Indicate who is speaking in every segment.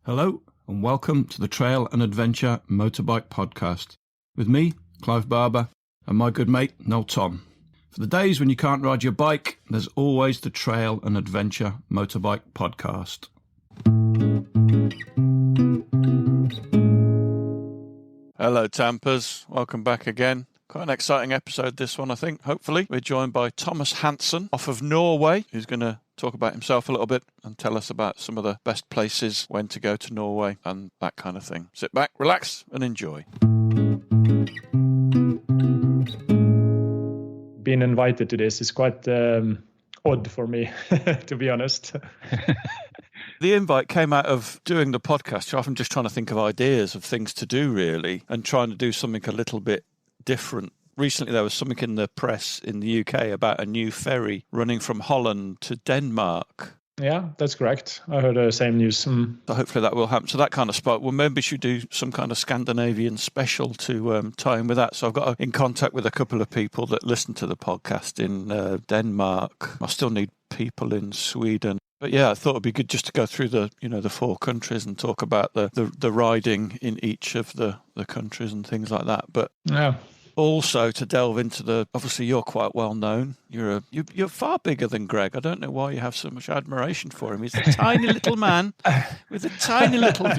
Speaker 1: Hello and welcome to the Trail and Adventure Motorbike Podcast with me, Clive Barber, and my good mate, Noel Tom. For the days when you can't ride your bike, there's always the Trail and Adventure Motorbike Podcast. Hello Tampers, welcome back again. Quite an exciting episode this one, I think, hopefully. We're joined by Thomas Hansen of Norway, who's going to talk about himself a little bit and tell us about some of the best places, when to go to Norway and that kind of thing. Sit back, relax and enjoy.
Speaker 2: Being invited to this is quite odd for me, to be honest.
Speaker 1: The invite came out of doing the podcast. I'm just trying to think of ideas of things to do, really, and trying to do something a little bit different. Recently, there was something in the press in the UK about a new ferry running from Holland to Denmark.
Speaker 2: Yeah, that's correct. I heard the same news.
Speaker 1: So hopefully that will happen. So that kind of spot. Well, maybe we should do some kind of Scandinavian special to tie in with that. So I've got in contact with a couple of people that listen to the podcast in Denmark. I still need people in Sweden. But yeah, I thought it'd be good just to go through the four countries and talk about the riding in each of the countries and things like that. But
Speaker 2: yeah.
Speaker 1: Also to delve into obviously you're quite well known. You're far bigger than Greg. I don't know why you have so much admiration for him. He's a tiny little man with a tiny little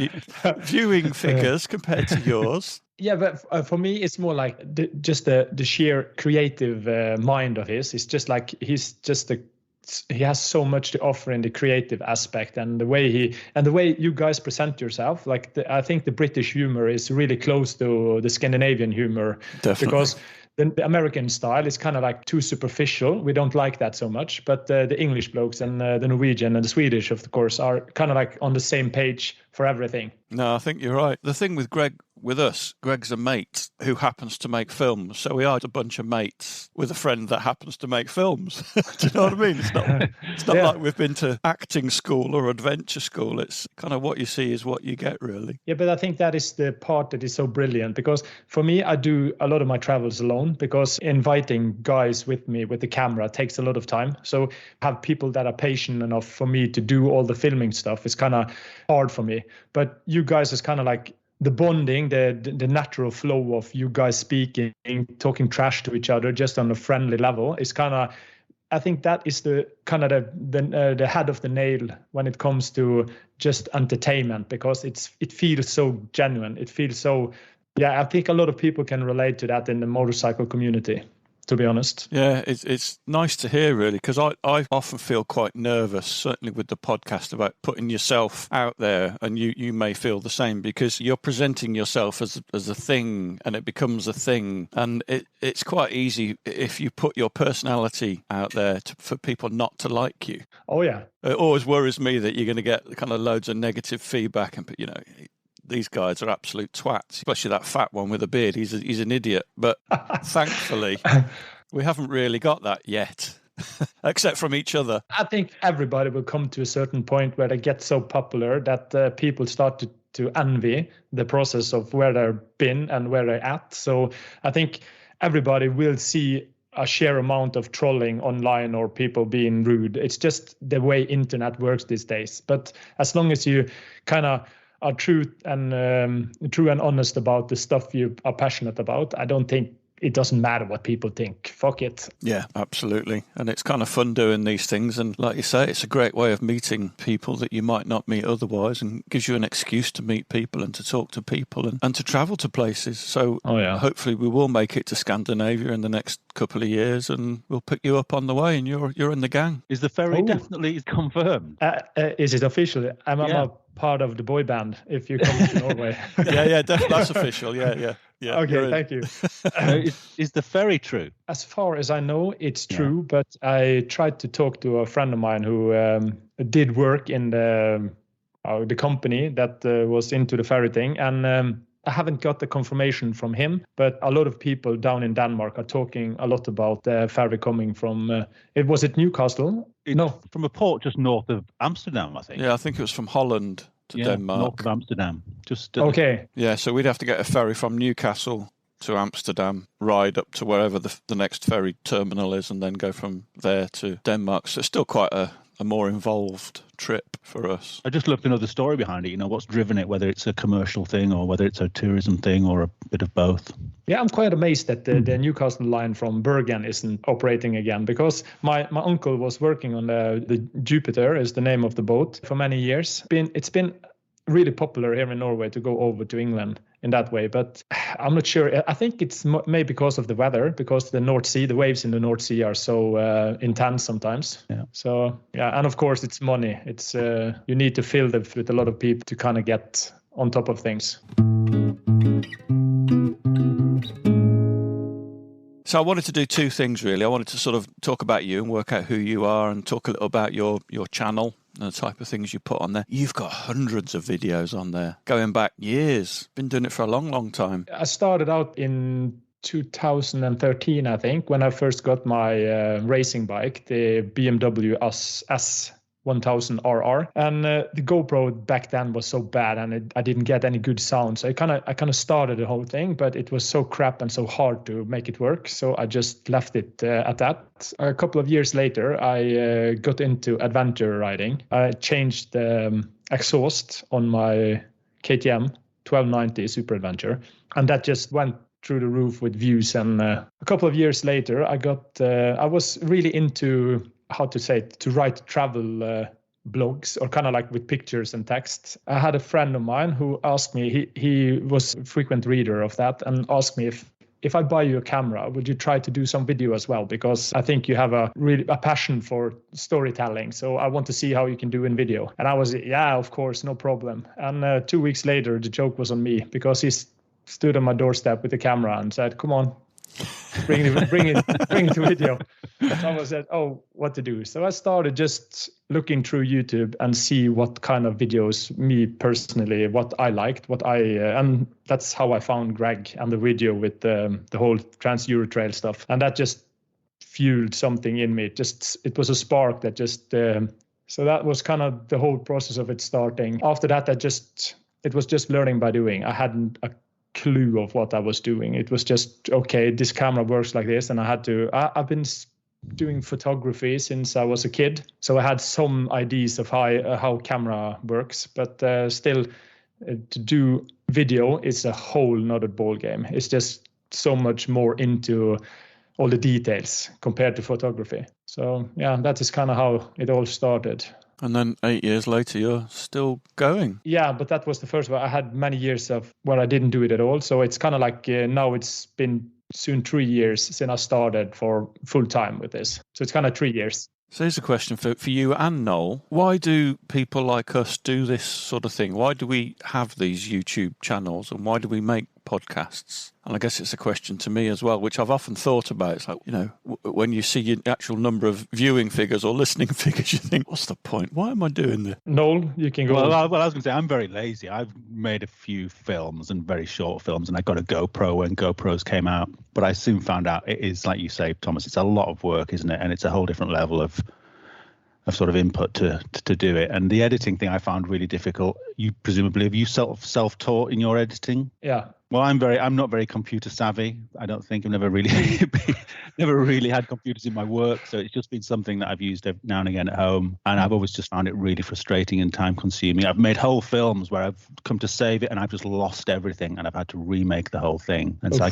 Speaker 1: viewing figures compared to yours.
Speaker 2: Yeah, but for me, it's more like just the sheer creative mind of his. It's just like he has so much to offer in the creative aspect, and the way you guys present yourself. Like I think the British humor is really close to the Scandinavian humor.
Speaker 1: Definitely.
Speaker 2: Because the American style is kind of like too superficial. We don't like that so much. But the English blokes and the Norwegian and the Swedish, of course, are kind of like on the same page for everything.
Speaker 1: No, I think you're right. The thing with Greg's a mate who happens to make films. So we are a bunch of mates with a friend that happens to make films. Do you know what I mean? It's not like we've been to acting school or adventure school. It's kind of what you see is what you get, really.
Speaker 2: Yeah, but I think that is the part that is so brilliant, because for me, I do a lot of my travels alone, because inviting guys with me with the camera takes a lot of time. So have people that are patient enough for me to do all the filming stuff is kind of hard for me. But you guys is kind of like the bonding, the natural flow of you guys speaking, talking trash to each other just on a friendly level is kind of, I think that is the kind of the head of the nail when it comes to just entertainment, because it feels so genuine. It feels so, I think a lot of people can relate to that in the motorcycle community, to be honest.
Speaker 1: Yeah, it's nice to hear, really, because I often feel quite nervous, certainly with the podcast, about putting yourself out there, and you may feel the same, because you're presenting yourself as a thing, and it becomes a thing, and it's quite easy if you put your personality out there for people not to like you.
Speaker 2: Oh, yeah.
Speaker 1: It always worries me that you're going to get kind of loads of negative feedback, and these guys are absolute twats, especially that fat one with a beard. He's an idiot. But thankfully, we haven't really got that yet, except from each other.
Speaker 2: I think everybody will come to a certain point where they get so popular that people start to envy the process of where they've been and where they're at. So I think everybody will see a sheer amount of trolling online or people being rude. It's just the way internet works these days. But as long as you kind of are true and honest about the stuff you are passionate about, I don't think it doesn't matter what people think. Fuck it.
Speaker 1: Yeah, absolutely. And it's kind of fun doing these things. And like you say, it's a great way of meeting people that you might not meet otherwise, and gives you an excuse to meet people and to talk to people and to travel to places. So hopefully we will make it to Scandinavia in the next couple of years, and we'll pick you up on the way, and you're in the gang.
Speaker 3: Is the ferry definitely confirmed?
Speaker 2: Is it official? I'm a part of the boy band if you come to Norway.
Speaker 1: Yeah, definitely. That's official. Yeah.
Speaker 2: Okay, thank you.
Speaker 3: Is the ferry true?
Speaker 2: As far as I know, it's true, but I tried to talk to a friend of mine who did work in the company that was into the ferry thing, and I haven't got the confirmation from him, but a lot of people down in Denmark are talking a lot about the ferry coming from, was it Newcastle? No.
Speaker 3: From a port just north of Amsterdam, I think.
Speaker 1: Yeah, I think it was from Holland to Denmark.
Speaker 3: North of Amsterdam.
Speaker 2: Okay.
Speaker 1: Yeah, so we'd have to get a ferry from Newcastle to Amsterdam, ride up to wherever the next ferry terminal is, and then go from there to Denmark. So it's still quite a a more involved trip for us.
Speaker 3: I just love to know the story behind it, what's driven it, whether it's a commercial thing or whether it's a tourism thing or a bit of both.
Speaker 2: Yeah, I'm quite amazed that the Newcastle line from Bergen isn't operating again, because my uncle was working on the Jupiter, is the name of the boat, for many years. It's been really popular here in Norway to go over to England in that way, but I'm not sure. I think it's maybe because of the weather, because the North Sea, the waves in the North Sea are so intense sometimes.
Speaker 3: Yeah.
Speaker 2: So yeah, and of course it's money. It's you need to fill them with a lot of people to kind of get on top of things.
Speaker 1: So I wanted to do two things, really. I wanted to sort of talk about you and work out who you are and talk a little about your channel and the type of things you put on there. You've got hundreds of videos on there, going back years. Been doing it for a long, long time.
Speaker 2: I started out in 2013, I think, when I first got my racing bike, the BMW S1000RR, and the GoPro back then was so bad, and I didn't get any good sound. So I kind of started the whole thing, but it was so crap and so hard to make it work. So I just left it at that. A couple of years later, I got into adventure riding. I changed the exhaust on my KTM 1290 Super Adventure, and that just went through the roof with views. And a couple of years later, I was really into, to write travel blogs, or kind of like with pictures and text. I had a friend of mine who asked me, he was a frequent reader of that, and asked me if I buy you a camera, would you try to do some video as well? Because I think you have a passion for storytelling. So I want to see how you can do in video. And I was, yeah, of course, no problem. And 2 weeks later, the joke was on me, because he stood on my doorstep with the camera and said, come on, bring it to video. So I said, oh, what to do? So I started just looking through YouTube and see what kind of videos, me personally, what I liked, and that's how I found Greg and the video with the whole Trans-Euro Trail stuff. And that just fueled something in me. It was a spark that just, so that was kind of the whole process of it starting. After that, it was just learning by doing. I hadn't a clue of what I was doing. It was just, okay, this camera works like this, and I've been doing photography since I was a kid, so I had some ideas of how camera works, but still to do video is a whole nother ball game. It's just so much more into all the details compared to photography. So yeah, that is kind of how it all started.
Speaker 1: And then 8 years later, you're still going.
Speaker 2: Yeah, but that was the first one. I had many years of where I didn't do it at all. So it's kind of like now it's been soon 3 years since I started for full time with this. So it's kind of 3 years.
Speaker 1: So here's a question for you and Noel. Why do people like us do this sort of thing? Why do we have these YouTube channels, and why do we make podcasts? And I guess it's a question to me as well, which I've often thought about. It's like, when you see your actual number of viewing figures or listening figures, you think, what's the point? Why am I doing this?
Speaker 2: Noel, you can go.
Speaker 3: Well, I was going to say, I'm very lazy. I've made a few films and very short films, and I got a GoPro when GoPros came out. But I soon found out it is, like you say, Thomas, it's a lot of work, isn't it? And it's a whole different level of sort of input to do it. And the editing thing I found really difficult. You presumably, have you self-taught in your editing?
Speaker 2: Yeah.
Speaker 3: Well, I'm not very computer savvy. I don't think I've never really had computers in my work. So it's just been something that I've used now and again at home. And I've always just found it really frustrating and time consuming. I've made whole films where I've come to save it and I've just lost everything and I've had to remake the whole thing. And so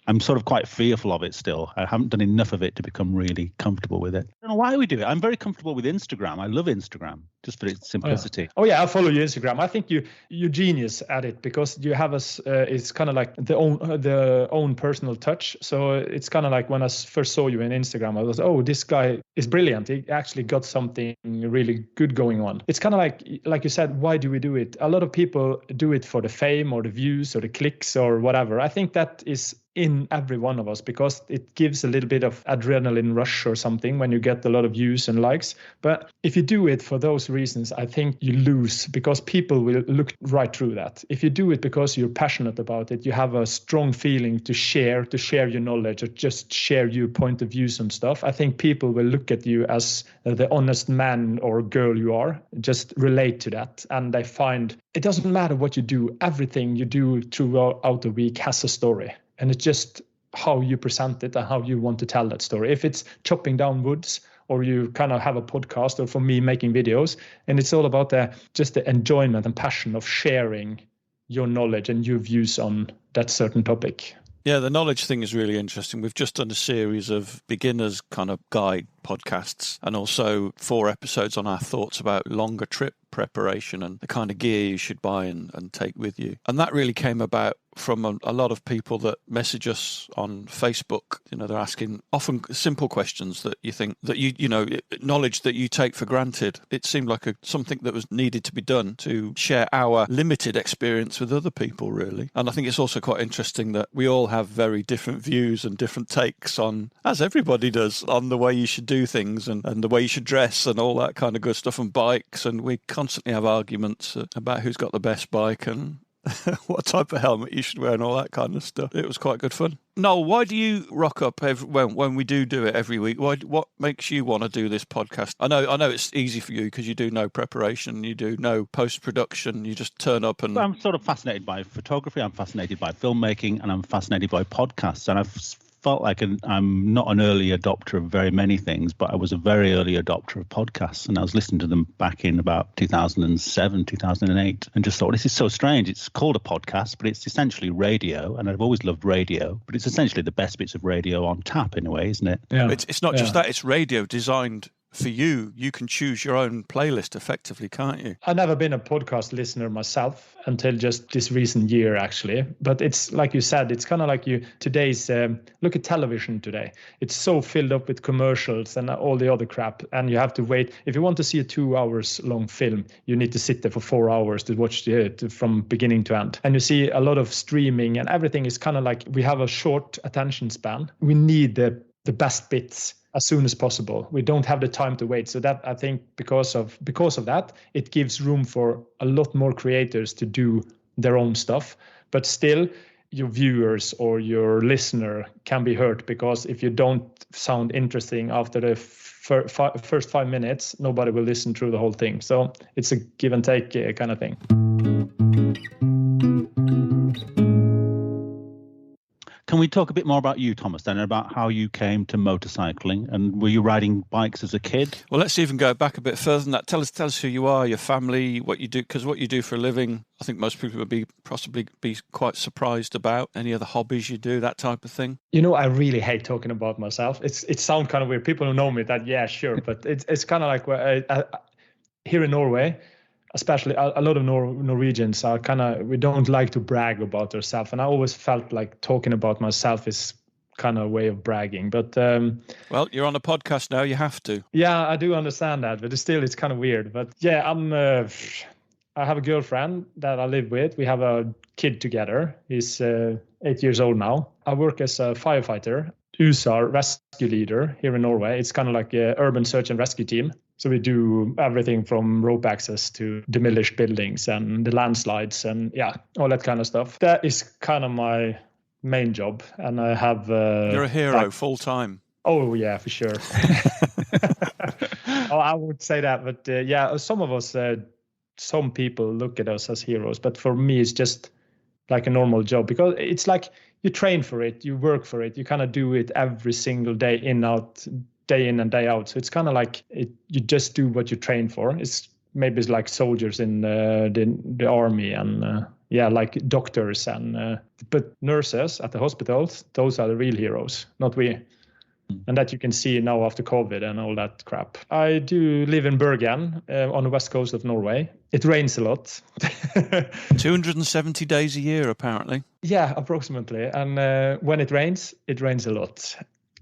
Speaker 3: I'm sort of quite fearful of it still. I haven't done enough of it to become really comfortable with it. I don't know why we do it. I'm very comfortable with Instagram. I love Instagram just for its simplicity.
Speaker 2: Oh yeah, I follow your Instagram. I think you're genius at it, because you have it's kind of like the own personal touch. So it's kind of like when I first saw you on Instagram, I was, oh, this guy is brilliant. He actually got something really good going on. It's kind of like you said, why do we do it? A lot of people do it for the fame or the views or the clicks or whatever. I think that is in every one of us, because it gives a little bit of adrenaline rush or something when you get a lot of views and likes. But if you do it for those reasons, I think you lose, because people will look right through that. If you do it because you're passionate about it, you have a strong feeling to share your knowledge, or just share your point of views and stuff, I think people will look at you as the honest man or girl you are, just relate to that. And they find it doesn't matter what you do, everything you do throughout the week has a story. And it's just how you present it and how you want to tell that story. If it's chopping down woods or you kind of have a podcast, or for me making videos. And it's all about just the enjoyment and passion of sharing your knowledge and your views on that certain topic.
Speaker 1: Yeah, the knowledge thing is really interesting. We've just done a series of beginners kind of guide podcasts, and also 4 episodes on our thoughts about longer trip preparation and the kind of gear you should buy and take with you. And that really came about from a lot of people that message us on Facebook. You know, they're asking often simple questions that you think that you know, knowledge that you take for granted. It seemed like something that was needed to be done to share our limited experience with other people, really. And I think it's also quite interesting that we all have very different views and different takes on, as everybody does, on the way you should do things and the way you should dress and all that kind of good stuff, and bikes. And we constantly have arguments about who's got the best bike and what type of helmet you should wear and all that kind of stuff. It was quite good fun. Noel, why do you rock up when we do it every week? What makes you want to do this podcast? I know it's easy for you because you do no preparation, you do no post-production, you just turn up and...
Speaker 3: I'm sort of fascinated by photography, I'm fascinated by filmmaking, and I'm fascinated by podcasts. And I've felt like I'm not an early adopter of very many things, but I was a very early adopter of podcasts, and I was listening to them back in about 2007, 2008, and just thought, this is so strange. It's called a podcast, but it's essentially radio, and I've always loved radio, but it's essentially the best bits of radio on tap in a way, isn't it?
Speaker 1: Yeah. It's not just that, it's radio designed for you. You can choose your own playlist effectively, can't you?
Speaker 2: I've never been a podcast listener myself until just this recent year, actually. But it's like you said, it's kind of like today's, look at television today. It's so filled up with commercials and all the other crap. And you have to wait. If you want to see a 2 hours long film, you need to sit there for 4 hours to watch it from beginning to end. And you see a lot of streaming, and everything is kind of like, we have a short attention span. We need the best bits as soon as possible. We don't have the time to wait. So that, I think, because of that, it gives room for a lot more creators to do their own stuff. But still, your viewers or your listener can be hurt, because if you don't sound interesting after the first 5 minutes, nobody will listen through the whole thing. So it's a give and take kind of thing.
Speaker 3: Can we talk a bit more about you, Thomas, then, about how you came to motorcycling, and were you riding bikes as a kid?
Speaker 1: Well, let's even go back a bit further than that. Tell us who you are, your family, what you do, because what you do for a living, I think most people would possibly be quite surprised about. Any other hobbies you do, that type of thing?
Speaker 2: You know, I really hate talking about myself. It sounds kind of weird. People who know me, that, yeah, sure, but it's kind of like here in Norway, especially a lot of Norwegians are we don't like to brag about ourselves. And I always felt like talking about myself is kind of a way of bragging. But
Speaker 1: well, you're on a podcast now, you have to.
Speaker 2: Yeah, I do understand that, but it's kind of weird. But yeah, I have a girlfriend that I live with. We have a kid together. He's 8 years old now. I work as a firefighter, USAR rescue leader here in Norway. It's kind of like an urban search and rescue team. So we do everything from rope access to demolished buildings and the landslides and all that kind of stuff. That is kind of my main job. And I have...
Speaker 1: You're a hero full time.
Speaker 2: Oh, yeah, for sure. I would say that. But some of us, some people look at us as heroes. But for me, it's just like a normal job, because it's like you train for it, you work for it, you kind of do it every single day in and day out. So it's kind of like you just do what you train for. It's like soldiers in the army and like doctors but nurses at the hospitals, those are the real heroes, not we. And that you can see now after COVID and all that crap. I do live in Bergen on the west coast of Norway. It rains a lot.
Speaker 1: 270 days a year, apparently.
Speaker 2: Yeah, approximately. And when it rains a lot.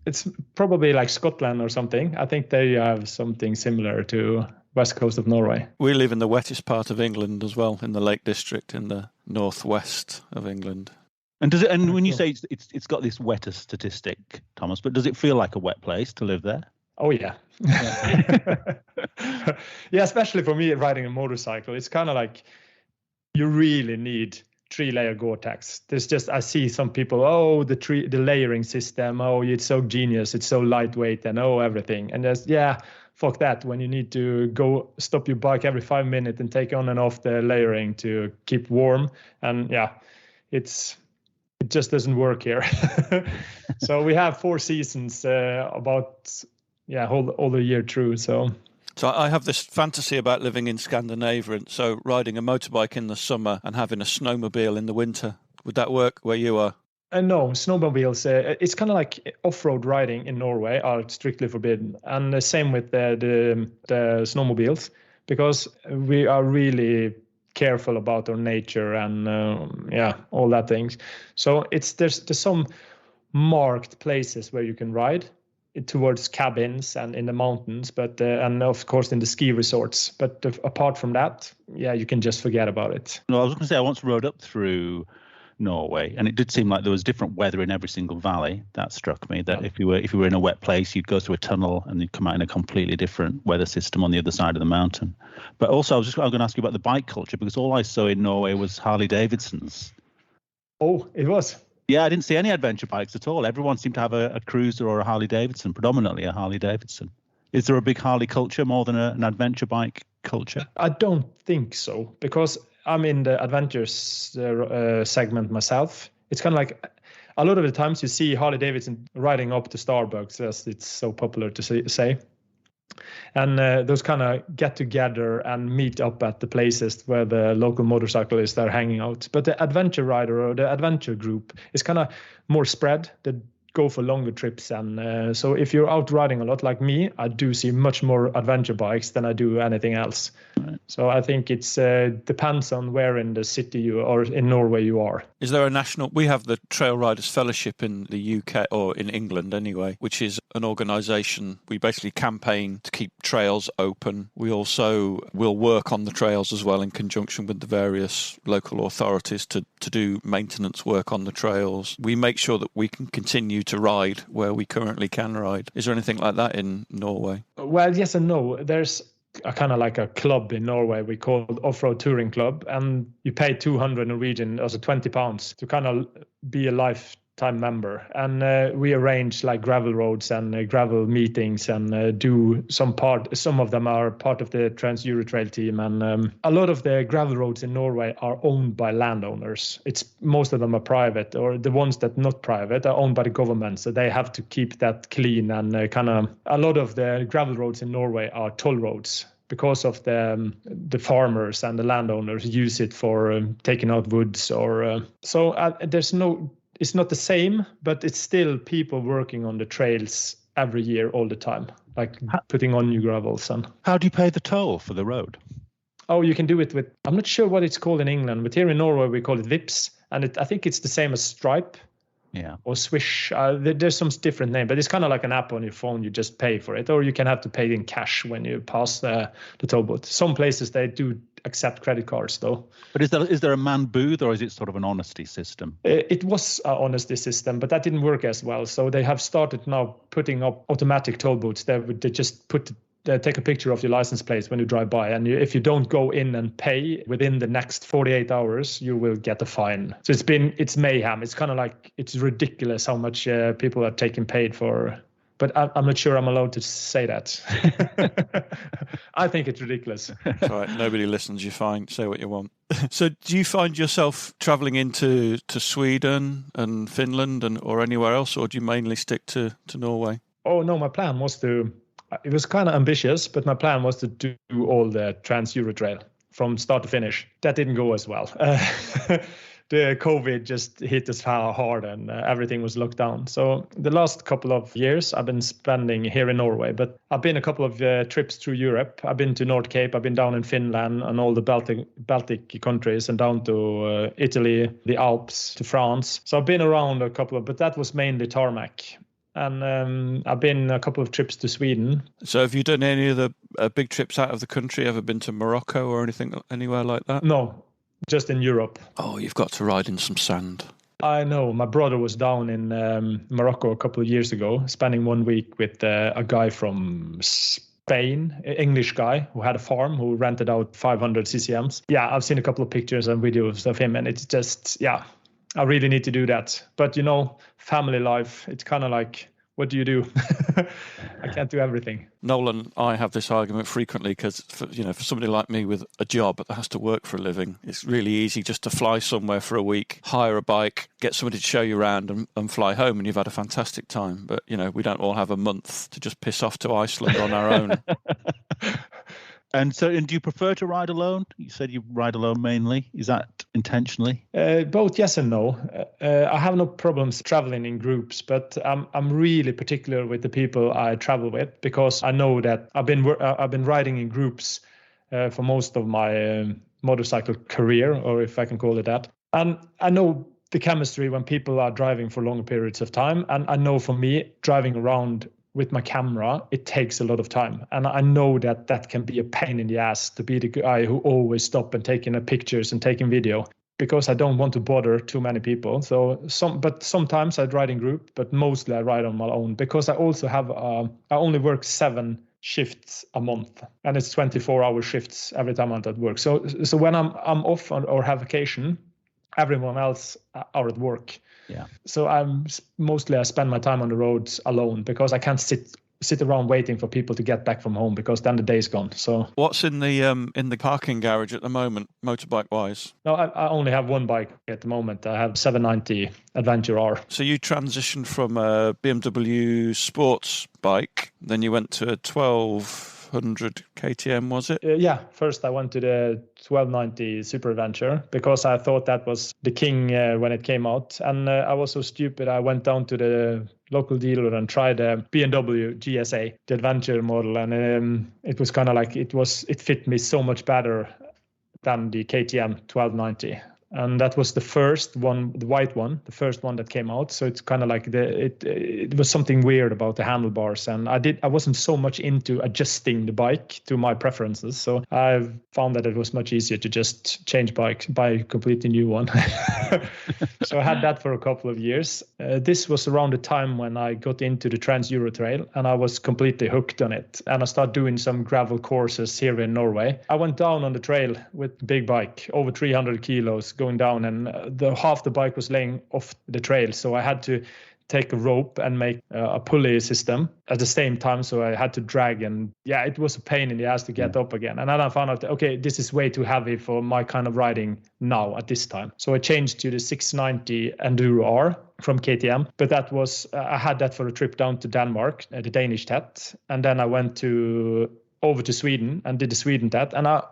Speaker 2: It's probably like Scotland or something. I think they have something similar to west coast of Norway.
Speaker 1: We live in the wettest part of England as well, in the Lake District in the northwest of England.
Speaker 3: And when you say it's got this wetter statistic, Thomas, but does it feel like a wet place to live there?
Speaker 2: Oh yeah. Yeah, especially for me riding a motorcycle. It's kind of like you really need 3-layer Gore-Tex. I see some people, the layering system, it's so genius, it's so lightweight and everything. And fuck that, when you need to go stop your bike every 5 minutes and take on and off the layering to keep warm. And it just doesn't work here. So we have 4 seasons, about all the year through. So
Speaker 1: I have this fantasy about living in Scandinavia, and so riding a motorbike in the summer and having a snowmobile in the winter. Would that work where you are?
Speaker 2: No, snowmobiles, it's kind of like off-road riding in Norway are strictly forbidden. And the same with the snowmobiles, because we are really careful about our nature and all that things. So there's some marked places where you can ride towards cabins and in the mountains, but and of course in the ski resorts. But apart from that, you can just forget about it.
Speaker 3: No, I was going to say I once rode up through Norway, and it did seem like there was different weather in every single valley. That struck me, that if you were in a wet place, you'd go through a tunnel and you'd come out in a completely different weather system on the other side of the mountain. But also I was going to ask you about the bike culture, because all I saw in Norway was Harley Davidsons.
Speaker 2: Oh, it was?
Speaker 3: Yeah, I didn't see any adventure bikes at all. Everyone seemed to have a cruiser or a Harley Davidson, predominantly a Harley Davidson. Is there a big Harley culture more than an adventure bike culture?
Speaker 2: I don't think so, because I'm in the adventures segment myself. It's kind of like a lot of the times you see Harley Davidson riding up to Starbucks, as it's so popular to say. And those kind of get together and meet up at the places where the local motorcyclists are hanging out. But the adventure rider or the adventure group is kind of more spread. They go for longer trips. And so if you're out riding a lot like me, I do see much more adventure bikes than I do anything else. Right. So I think it depends on where in the city you or in Norway you are.
Speaker 1: Is there a national? We have the Trail Riders Fellowship in the UK, or in England anyway, which is an organisation. We basically campaign to keep trails open. We also will work on the trails as well in conjunction with the various local authorities to do maintenance work on the trails. We make sure that we can continue to ride where we currently can ride. Is there anything like that in Norway?
Speaker 2: Well, yes and no. There's a kind of like a club in Norway we call Off-Road Touring Club, and you pay 200 Norwegian, also 20 pounds, to kind of be a lifetime member. And we arrange like gravel roads and gravel meetings and do some of them are part of the Trans-Eurotrail team. And a lot of the gravel roads in Norway are owned by landowners. Most of them are private, or the ones that not private are owned by the government. So they have to keep that clean, and a lot of the gravel roads in Norway are toll roads, because of the farmers and the landowners use it for taking out woods there's no. It's not the same, but it's still people working on the trails every year, all the time, like putting on new gravels. And
Speaker 3: how do you pay the toll for the road?
Speaker 2: Oh, you can do it with, I'm not sure what it's called in England, but here in Norway we call it Vips, and I think it's the same as Stripe.
Speaker 3: Yeah.
Speaker 2: Or Swish. There's some different name, but it's kind of like an app on your phone. You just pay for it, or you can have to pay in cash when you pass the toll booth. Some places they do accept credit cards, though.
Speaker 3: But is there a man booth, or is it sort of an honesty system?
Speaker 2: It was an honesty system, but that didn't work as well. So they have started now putting up automatic toll booths. They just take a picture of your license plates when you drive by, and if you don't go in and pay within the next 48 hours, you will get a fine. So it's mayhem. It's kind of like, it's ridiculous how much people are taking paid for. But I'm not sure I'm allowed to say that. I think it's ridiculous.
Speaker 1: That's right. Nobody listens. You're fine. Say what you want. So do you find yourself travelling into Sweden and Finland or anywhere else, or do you mainly stick to Norway?
Speaker 2: Oh, no, my plan was it was kind of ambitious, but my plan was to do all the Trans-Eurotrail from start to finish. That didn't go as well. The COVID just hit us hard, and everything was locked down. So the last couple of years I've been spending here in Norway, but I've been a couple of trips through Europe. I've been to North Cape, I've been down in Finland and all the Baltic countries, and down to Italy, the Alps, to France. So I've been around but that was mainly tarmac. And I've been a couple of trips to Sweden.
Speaker 1: So have you done any of the big trips out of the country? Ever been to Morocco or anywhere like that?
Speaker 2: No, just in Europe.
Speaker 1: Oh, you've got to ride in some sand.
Speaker 2: I know. My brother was down in Morocco a couple of years ago, spending 1 week with a guy from Spain, an English guy who had a farm, who rented out 500 CCMs. Yeah, I've seen a couple of pictures and videos of him, and it's just, I really need to do that. But, family life, it's kind of like what do you do? I can't do everything.
Speaker 1: Nolan, I have this argument frequently because, for somebody like me with a job that has to work for a living, it's really easy just to fly somewhere for a week, hire a bike, get somebody to show you around and fly home, and you've had a fantastic time. But, we don't all have a month to just piss off to Iceland on our own.
Speaker 3: And do you prefer to ride alone? You said you ride alone mainly. Is that intentionally?
Speaker 2: Both yes and no. I have no problems traveling in groups, but I'm really particular with the people I travel with, because I know that I've been riding in groups for most of my motorcycle career, or if I can call it that. And I know the chemistry when people are driving for longer periods of time. And I know for me, driving around with my camera, it takes a lot of time. And I know that can be a pain in the ass to be the guy who always stop and taking pictures and taking video, because I don't want to bother too many people. But sometimes I ride in group, but mostly I ride on my own, because I also have, I only work 7 shifts a month, and it's 24-hour shifts every time I'm at work. So when I'm off or have vacation, everyone else are at work.
Speaker 3: Yeah.
Speaker 2: So I spend my time on the roads alone, because I can't sit around waiting for people to get back from home, because then the day's gone. So
Speaker 1: what's in the parking garage at the moment, motorbike wise?
Speaker 2: No, I only have one bike at the moment. I have 790 Adventure R.
Speaker 1: So you transitioned from a BMW sports bike, then you went to a 1200 KTM, was it?
Speaker 2: Yeah, first I went to the 1290 Super Adventure, because I thought that was the king when it came out. And I was so stupid, I went down to the local dealer and tried a BMW GSA, the adventure model. And it was kind of like, it fit me so much better than the KTM 1290. And that was the first one, the white one, the first one that came out. So it's kind of like it was something weird about the handlebars, and I wasn't so much into adjusting the bike to my preferences. So I found that it was much easier to just change bike, buy a completely new one. So I had that for a couple of years. This was around the time when I got into the Trans Euro Trail, and I was completely hooked on it. And I started doing some gravel courses here in Norway. I went down on the trail with a big bike, over 300 kilos, going down, and half the bike was laying off the trail. So I had to take a rope and make a pulley system at the same time. So I had to drag, and it was a pain in the ass to get up again. And then I found out, okay, this is way too heavy for my kind of riding now at this time. So I changed to the 690 Enduro R from KTM. But that was, I had that for a trip down to Denmark, the Danish TAT. And then I went over to Sweden and did the Sweden TAT. And I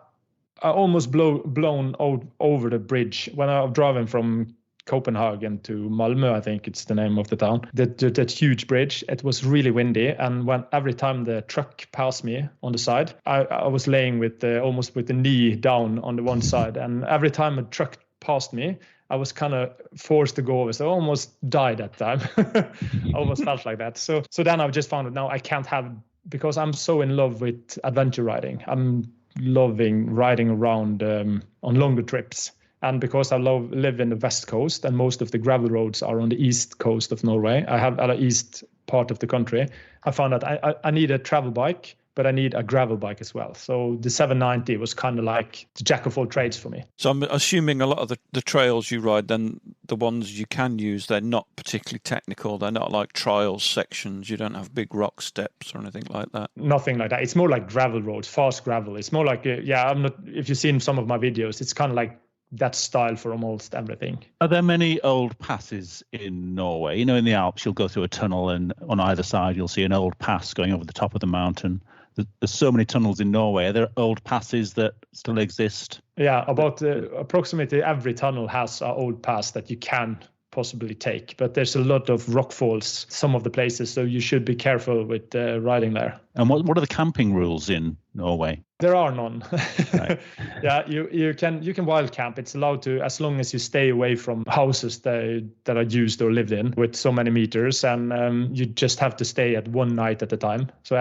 Speaker 2: almost blown over the bridge when I was driving from Copenhagen to Malmö, I think it's the name of the town. That huge bridge, it was really windy, and every time the truck passed me on the side, I was laying with almost with the knee down on the one side, and every time a truck passed me, I was kind of forced to go over. So I almost died that time. I almost felt like that. So then I just found out, now I can't have, because I'm so in love with adventure riding. I'm loving riding around on longer trips. And because I live in the West Coast, and most of the gravel roads are on the east coast of Norway, I have the east part of the country, I found that I need a travel bike, but I need a gravel bike as well. So the 790 was kind of like the jack of all trades for me.
Speaker 1: So I'm assuming a lot of the trails you ride, then the ones you can use, they're not particularly technical. They're not like trials sections. You don't have big rock steps or anything like that.
Speaker 2: Nothing like that. It's more like gravel roads, fast gravel. It's more like, I'm not, if you've seen some of my videos, it's kind of like that style for almost everything.
Speaker 3: Are there many old passes in Norway? You know, in the Alps, you'll go through a tunnel, and on either side, you'll see an old pass going over the top of the mountain. There's so many tunnels in Norway. Are there old passes that still exist?
Speaker 2: Yeah, about approximately every tunnel has an old pass that you can possibly take, but there's a lot of rock falls, some of the places, so you should be careful with riding there.
Speaker 3: And what are the camping rules in Norway?
Speaker 2: There are none.
Speaker 3: Right.
Speaker 2: Yeah, you can wild camp. It's allowed to, as long as you stay away from houses that are used or lived in with so many meters, and you just have to stay at one night at a time. So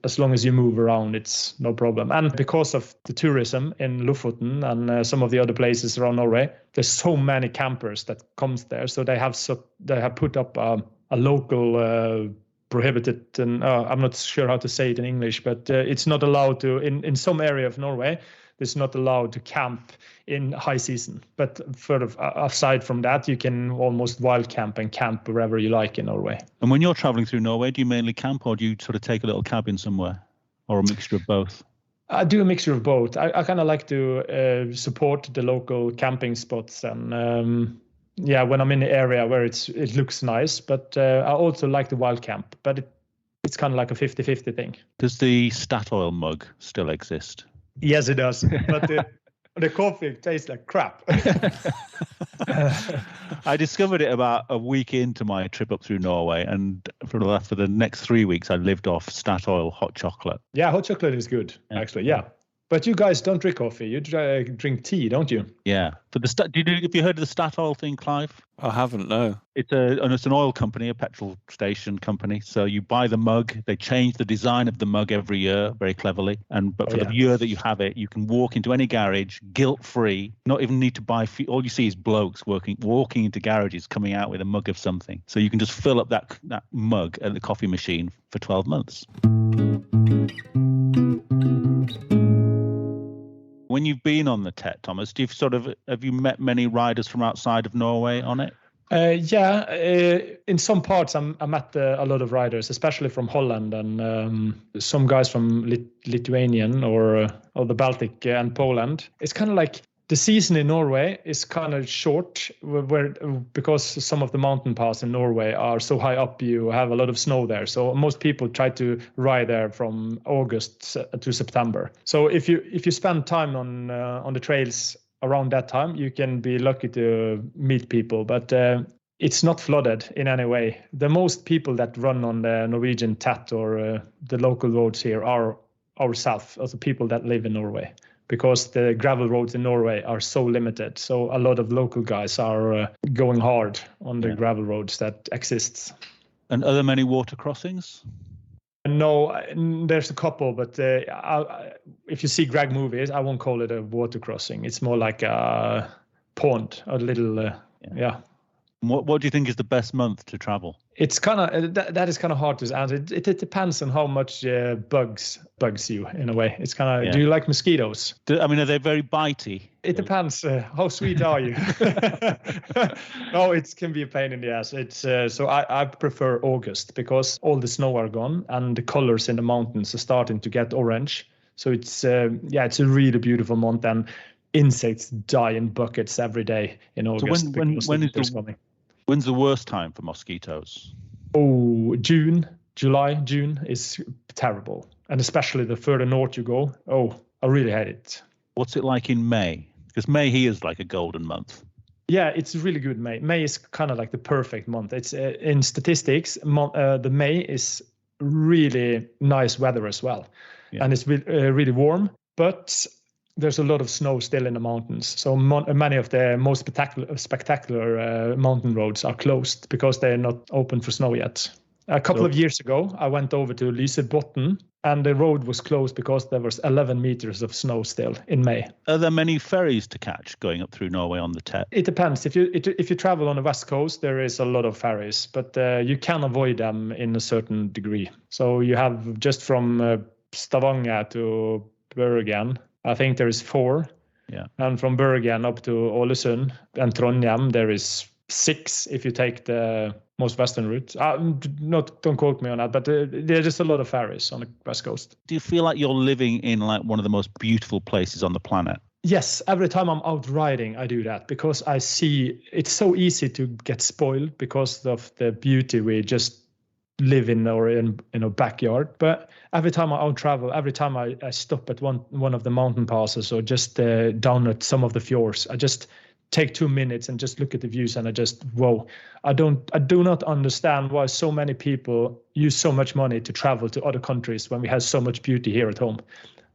Speaker 2: as long as you move around, it's no problem. And because of the tourism in Lofoten and some of the other places around Norway, there's so many campers that comes there. So they have put up a local prohibited, and I'm not sure how to say it in English, but it's not allowed to, in some area of Norway, It's not allowed to camp in high season. But aside from that, you can almost wild camp and camp wherever you like in Norway.
Speaker 3: And when you're traveling through Norway, do you mainly camp or do you sort of take a little cabin somewhere, or a mixture of both?
Speaker 2: I do a mixture of both. I kind of like to support the local camping spots and when I'm in the area where it looks nice, but I also like the wild camp, but it's kind of like a 50-50 thing.
Speaker 3: Does the Statoil mug still exist?
Speaker 2: Yes, it does, but the coffee tastes like crap.
Speaker 3: I discovered it about a week into my trip up through Norway, and for the next 3 weeks, I lived off Statoil hot chocolate.
Speaker 2: Yeah, hot chocolate is good, actually, yeah. But you guys don't drink coffee. You drink tea, don't you?
Speaker 3: Yeah. Have you heard of the Statoil thing, Clive?
Speaker 1: I haven't, no.
Speaker 3: It's an oil company, a petrol station company. So you buy the mug. They change the design of the mug every year very cleverly. But for the year that you have it, you can walk into any garage guilt-free, not even need to buy. All you see is blokes walking into garages, coming out with a mug of something. So you can just fill up that mug at the coffee machine for 12 months. When you've been on the TET, Thomas, have you met many riders from outside of Norway on it?
Speaker 2: In some parts I met a lot of riders, especially from Holland and some guys from Lithuanian or the Baltic and Poland. It's kind of like the season in Norway is kind of short because some of the mountain passes in Norway are so high up, you have a lot of snow there. So most people try to ride there from August to September. So if you spend time on the trails around that time, you can be lucky to meet people. But it's not flooded in any way. The most people that run on the Norwegian TAT or the local roads here are ourselves, also people that live in Norway, because the gravel roads in Norway are so limited. So a lot of local guys are going hard on the gravel roads that exists.
Speaker 3: And are there many water crossings?
Speaker 2: No, there's a couple, but if you see Greg movies, I won't call it a water crossing. It's more like a pond, a little,
Speaker 3: What do you think is the best month to travel?
Speaker 2: It's kind of that is kind of hard to answer. It depends on how much bugs you in a way. It's kind of. Do you like mosquitoes?
Speaker 3: Are they very bitey?
Speaker 2: It depends. How sweet are you? No, it can be a pain in the ass. It's so I prefer August because all the snow are gone and the colors in the mountains are starting to get orange. So it's a really beautiful month, and insects die in buckets every day in August.
Speaker 3: So when's the worst time for mosquitoes?
Speaker 2: Oh, June is terrible. And especially the further north you go. Oh, I really hate it.
Speaker 3: What's it like in May? Because May here is like a golden month.
Speaker 2: Yeah, it's really good. May is kind of like the perfect month. It's in statistics, the May is really nice weather as well. Yeah. And it's really warm. But there's a lot of snow still in the mountains. So many of the most spectacular mountain roads are closed because they're not open for snow yet. A couple of years ago, I went over to Lysebotn and the road was closed because there was 11 meters of snow still in May.
Speaker 3: Are there many ferries to catch going up through Norway on the TET?
Speaker 2: It depends. If you travel on the west coast, there is a lot of ferries, but you can avoid them in a certain degree. So you have just from Stavanger to Bergen, I think there is 4.
Speaker 3: Yeah. And
Speaker 2: from Bergen up to Ålesund and Trondheim, there is 6 if you take the most western route. Don't quote me on that, but there's just a lot of ferries on the west coast.
Speaker 3: Do you feel like you're living in like one of the most beautiful places on the planet?
Speaker 2: Yes, every time I'm out riding, I do that because I see it's so easy to get spoiled because of the beauty we just live in or in a backyard. But every time I out travel, every time I stop at one of the mountain passes or just down at some of the fjords, I just take 2 minutes and just look at the views and I just, whoa. I do not understand why so many people use so much money to travel to other countries when we have so much beauty here at home.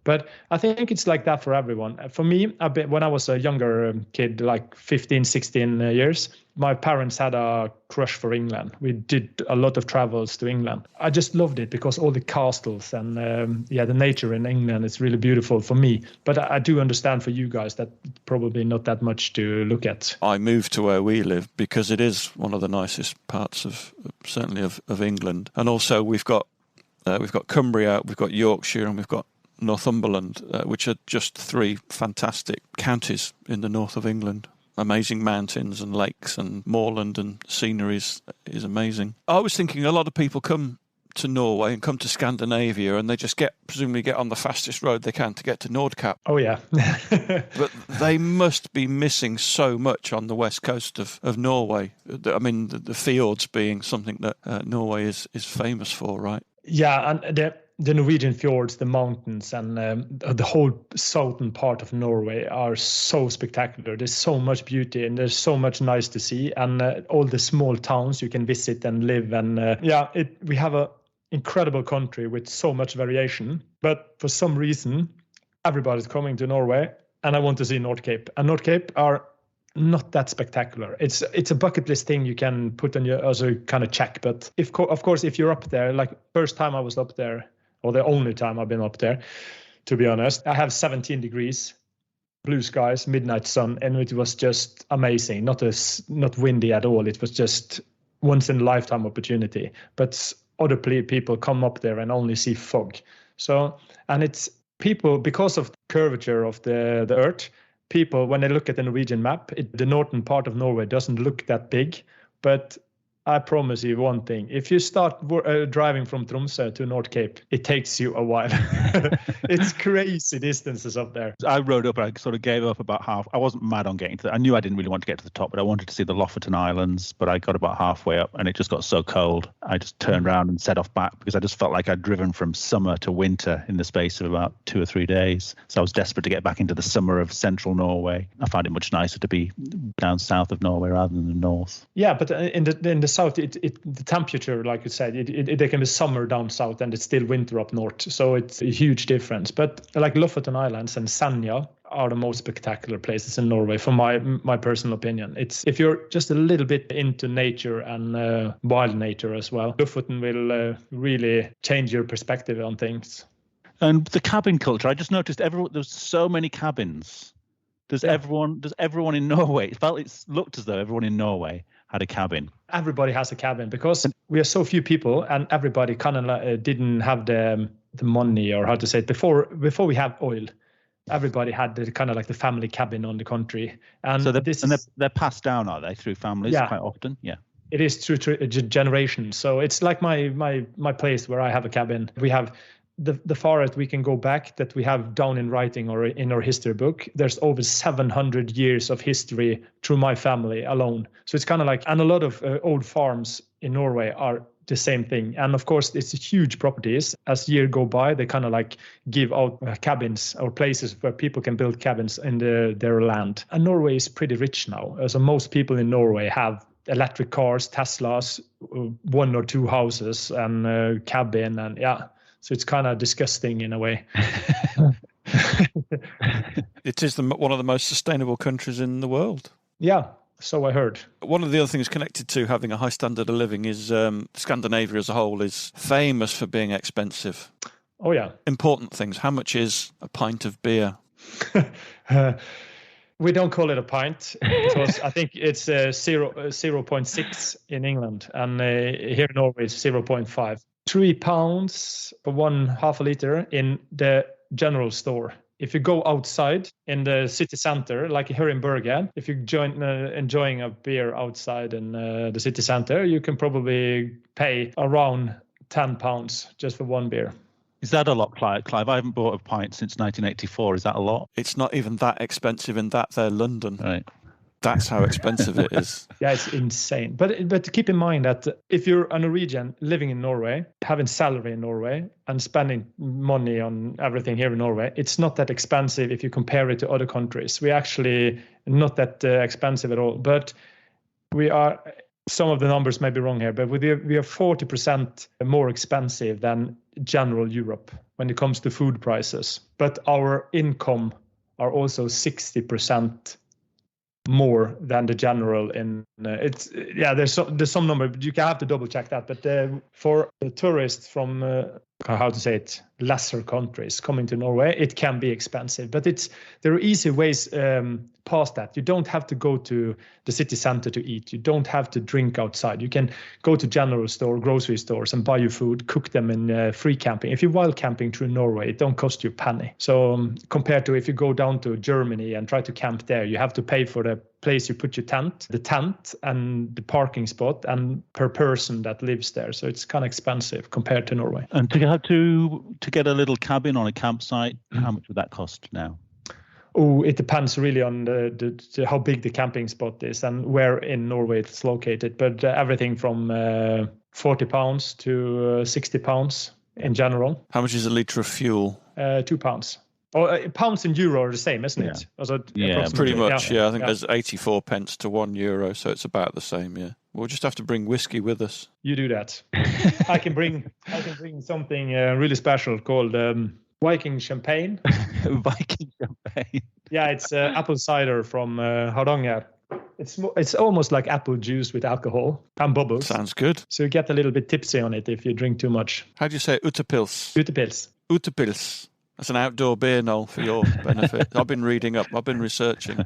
Speaker 2: But I think it's like that for everyone. For me, when I was a younger kid, like 15, 16 years, my parents had a crush for England. We did a lot of travels to England. I just loved it because all the castles and the nature in England is really beautiful for me. But I do understand for you guys that probably not that much to look at.
Speaker 1: I moved to where we live because it is one of the nicest parts of certainly of England. And also we've got Cumbria, we've got Yorkshire, and we've got Northumberland, which are just 3 fantastic counties in the north of England. Amazing mountains and lakes and moorland, and scenery is amazing. I was thinking a lot of people come to Norway and come to Scandinavia, and they just presumably get on the fastest road they can to get to Nordkapp.
Speaker 2: Oh, yeah.
Speaker 1: But they must be missing so much on the west coast of Norway. I mean, the fjords being something that Norway is famous for, right?
Speaker 2: Yeah, and the Norwegian fjords, the mountains, and the whole southern part of Norway are so spectacular. There's so much beauty, and there's so much nice to see, and all the small towns you can visit and live. And we have a incredible country with so much variation. But for some reason, everybody's coming to Norway, and I want to see Nordkapp. And Nordkapp are not that spectacular. It's a bucket list thing you can put on your as a kind of check. But of course, if you're up there, like first time I was up there, or the only time I've been up there, to be honest, I have 17 degrees, blue skies, midnight sun, and it was just amazing. Not windy at all. It was just once in a lifetime opportunity. But other people come up there and only see fog. So, and it's people, because of the curvature of the earth, people, when they look at the Norwegian map, the northern part of Norway doesn't look that big. But I promise you one thing. If you start driving from Tromsø to Nordkapp, it takes you a while. It's crazy distances up there.
Speaker 3: I rode up, I sort of gave up about half. I wasn't mad on getting to I knew I didn't really want to get to the top, but I wanted to see the Lofoten Islands. But I got about halfway up and it just got so cold. I just turned around and set off back because I just felt like I'd driven from summer to winter in the space of about 2 or 3 days. So I was desperate to get back into the summer of central Norway. I found it much nicer to be down south of Norway rather than the north.
Speaker 2: Yeah, but in the south, the temperature, like you said, there can be summer down south and it's still winter up north. So it's a huge difference. But like Lofoten Islands and Senja are the most spectacular places in Norway, for my personal opinion. It's if you're just a little bit into nature and wild nature as well, Lofoten will really change your perspective on things.
Speaker 3: And the cabin culture, I just noticed there's so many cabins. Does everyone in Norway? It looked as though everyone in Norway had a cabin.
Speaker 2: Everybody has a cabin because we are so few people, and everybody kind of didn't have the money, or how to say it, before we have oil. Everybody had the kind of like the family cabin on the country, and
Speaker 3: so they're passed down, are they, through families quite often? Yeah, it
Speaker 2: is through generations. So it's like my place where I have a cabin. We have the farthest we can go back that we have down in writing or in our history book. There's over 700 years of history through my family alone. So it's kind of like, and a lot of old farms in Norway are the same thing. And of course, it's huge properties. As years go by, they kind of like give out cabins or places where people can build cabins in their land. And Norway is pretty rich now. So most people in Norway have electric cars, Teslas, 1 or 2 houses, and cabin, and So it's kind of disgusting in a way.
Speaker 1: It is one of the most sustainable countries in the world.
Speaker 2: Yeah, so I heard.
Speaker 1: One of the other things connected to having a high standard of living is Scandinavia as a whole is famous for being expensive.
Speaker 2: Oh, yeah.
Speaker 1: Important things. How much is a pint of beer?
Speaker 2: We don't call it a pint. I think it's 0.6 in England, and here in Norway it's 0.5. £3 for 1/2 liter in the general store. If you go outside in the city center, like here in Bergen, if you're enjoying a beer outside in the city center, you can probably pay around £10 just for one beer.
Speaker 3: Is that a lot, Clive? I haven't bought a pint since 1984. Is that a lot?
Speaker 1: It's not even that expensive in London.
Speaker 3: Right.
Speaker 1: That's how expensive it is.
Speaker 2: Yeah, it's insane. But keep in mind that if you're a Norwegian living in Norway, having salary in Norway, and spending money on everything here in Norway, it's not that expensive if you compare it to other countries. We're actually not that expensive at all. But we are, some of the numbers may be wrong here, but we are 40% more expensive than general Europe when it comes to food prices. But our income are also 60% more than the general in there's some number, you can have to double check that, but for the tourists from how to say it, lesser countries coming to Norway, it can be expensive. But there are easy ways past that. You don't have to go to the city center to eat. You don't have to drink outside. You can go to general store, grocery stores, and buy your food, cook them in free camping. If you're wild camping through Norway, it don't cost you a penny. So compared to if you go down to Germany and try to camp there, you have to pay for the place you put your tent, the tent and the parking spot, and per person that lives there. So it's kind of expensive compared to Norway.
Speaker 3: And to get a little cabin on a campsite, how much would that cost now?
Speaker 2: Oh, it depends really on the how big the camping spot is and where in Norway it's located. But everything from £40 to £60 in general.
Speaker 1: How much is a litre of fuel?
Speaker 2: £2. Pounds and euro are the same, isn't it?
Speaker 1: Yeah, pretty much. Yeah, I think there's 84 pence to €1, so it's about the same. Yeah, we'll just have to bring whiskey with us.
Speaker 2: You do that. I can bring something really special called Viking champagne.
Speaker 3: Viking champagne.
Speaker 2: Yeah, it's apple cider from Hardanger. It's almost like apple juice with alcohol and bubbles.
Speaker 1: Sounds good.
Speaker 2: So you get a little bit tipsy on it if you drink too much.
Speaker 1: How do you say utepils?
Speaker 2: Utepils.
Speaker 1: Utepils. That's an outdoor beer, Noel, for your benefit. I've been reading up. I've been researching.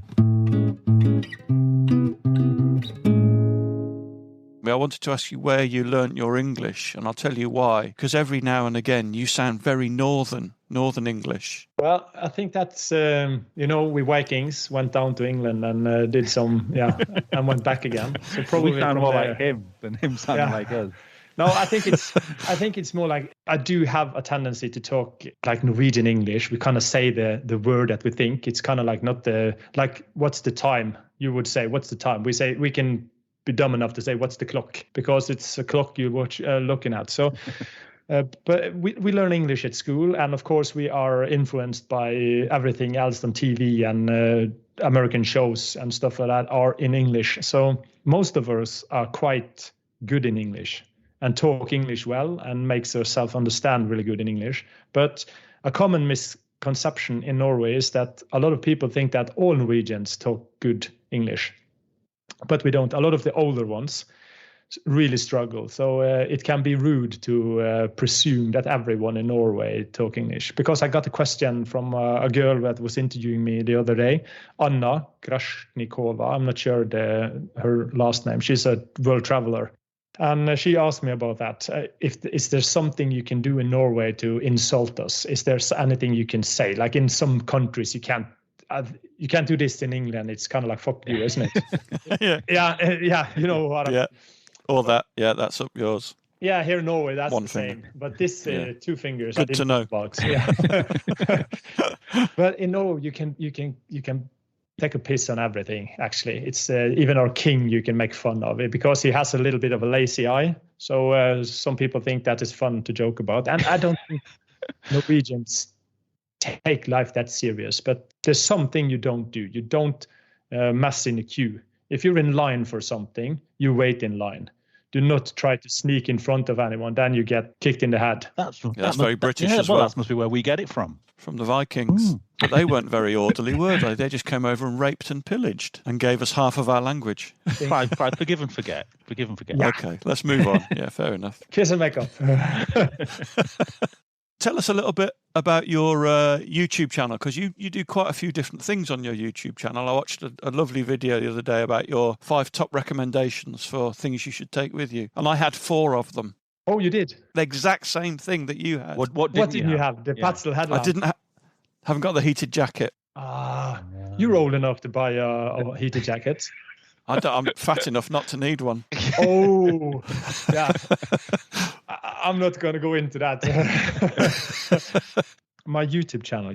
Speaker 1: I wanted to ask you where you learnt your English, and I'll tell you why. Because every now and again you sound very northern English.
Speaker 2: Well, I think that's, we Vikings went down to England and did some, and went back again. So probably
Speaker 3: we sound more like him than him sounding like us.
Speaker 2: No, I think it's more like I do have a tendency to talk like Norwegian English. We kind of say the word that we think. It's kind of like not what's the time? You would say, what's the time? We say we can be dumb enough to say what's the clock because it's a clock you watch looking at. So, but we learn English at school, and of course we are influenced by everything else on TV and American shows and stuff like that are in English. So most of us are quite good in English and talk English well and makes ourselves understand really good in English. But a common misconception in Norway is that a lot of people think that all Norwegians talk good English. But we don't. A lot of the older ones really struggle. So it can be rude to presume that everyone in Norway talk English. Because I got a question from a girl that was interviewing me the other day, Anna Krasnikova. I'm not sure her last name. She's a world traveler. And she asked me about that. Is there something you can do in Norway to insult us? Is there anything you can say? Like in some countries, you can't do this in England. It's kind of like fuck you, isn't it? Yeah. You know what?
Speaker 1: Yeah, or that. Yeah, that's up yours.
Speaker 2: Yeah, here in Norway, that's
Speaker 1: one
Speaker 2: the
Speaker 1: finger.
Speaker 2: Same. But this 2 fingers.
Speaker 1: Good to know.
Speaker 2: Yeah. But in Norway, you can take a piss on everything. Actually, it's even our king you can make fun of it because he has a little bit of a lazy eye. So some people think that is fun to joke about, and I don't think Norwegians take life that serious. But there's something you don't do. You don't mess in the queue. If you're in line for something, you wait in line. Do not try to sneak in front of anyone. Then you get kicked in the head.
Speaker 1: That's very British as well.
Speaker 3: That must be where we get it from.
Speaker 1: From the Vikings. But they weren't very orderly, were they? They just came over and raped and pillaged and gave us half of our language.
Speaker 3: Pride, forgive and forget. Forgive and forget.
Speaker 2: Yeah.
Speaker 1: Okay, let's move on. Yeah, fair enough.
Speaker 2: Kiss and make up.
Speaker 1: Tell us a little bit about your YouTube channel, because you do quite a few different things on your YouTube channel. I watched a lovely video the other day about your 5 top recommendations for things you should take with you. And I had 4 of them.
Speaker 2: Oh, you did?
Speaker 1: The exact same thing that you had.
Speaker 3: What didn't you have?
Speaker 2: The Patzel headlamp.
Speaker 1: I didn't haven't got the heated jacket.
Speaker 2: You're old enough to buy a heated jacket.
Speaker 1: I'm fat enough not to need one.
Speaker 2: Oh, yeah. I'm not going to go into that. My YouTube channel,